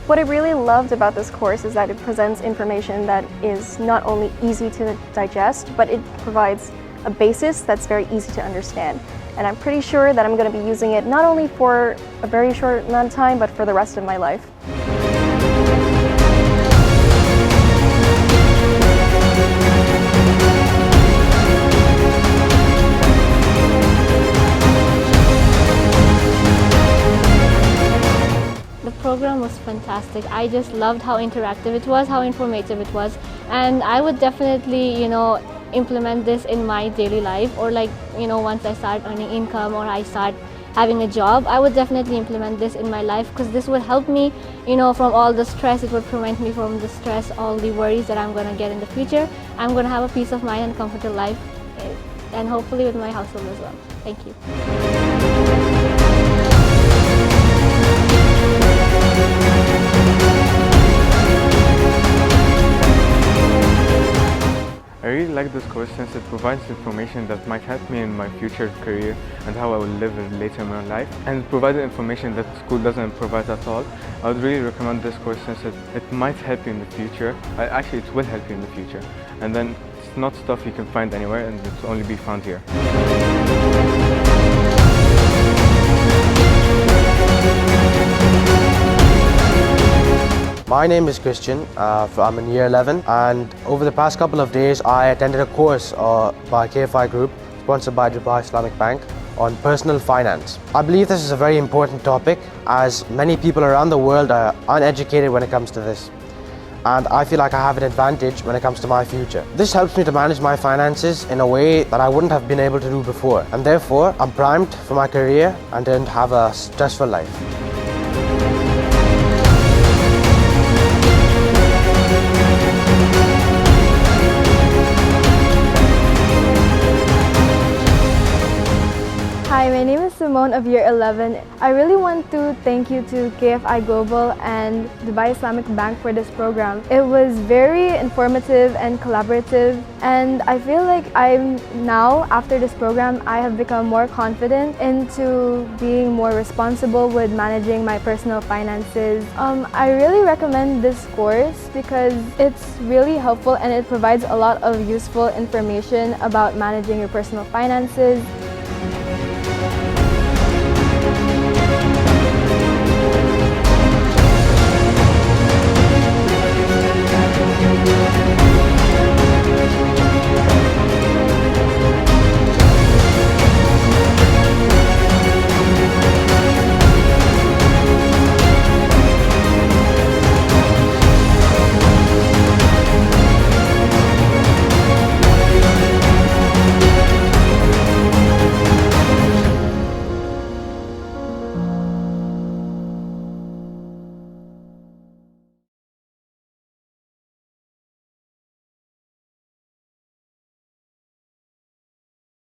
What I really loved about this course is that it presents information that is not only easy to digest, but it provides a basis that's very easy to understand. And I'm pretty sure that I'm going to be using it not only for a very short amount of time, but for the rest of my life. The program was fantastic. I just loved how interactive it was, how informative it was, and I would definitely, implement this in my daily life, or once I start earning income or I start having a job, I would definitely implement this in my life, because this would help me, from all the stress. It would prevent me from the stress, all the worries that I'm going to get in the future. I'm going to have a peace of mind and comfortable life, and hopefully with my household as well. Thank you. I really like this course since it provides information that might help me in my future career and how I will live later in my life, and it provided information that school doesn't provide at all. I would really recommend this course since it might help you in the future. Actually, it will help you in the future, and then it's not stuff you can find anywhere, and it's only be found here. My name is Christian. I'm in year 11, and over the past couple of days I attended a course by KFI Group, sponsored by Dubai Islamic Bank, on personal finance. I believe this is a very important topic, as many people around the world are uneducated when it comes to this. And I feel like I have an advantage when it comes to my future. This helps me to manage my finances in a way that I wouldn't have been able to do before, and therefore I'm primed for my career and to have a stressful life. Hi, my name is Simone of year 11. I really want to thank you to KFI Global and Dubai Islamic Bank for this program. It was very informative and collaborative, and I feel like after this program, I have become more confident into being more responsible with managing my personal finances. I really recommend this course because it's really helpful and it provides a lot of useful information about managing your personal finances.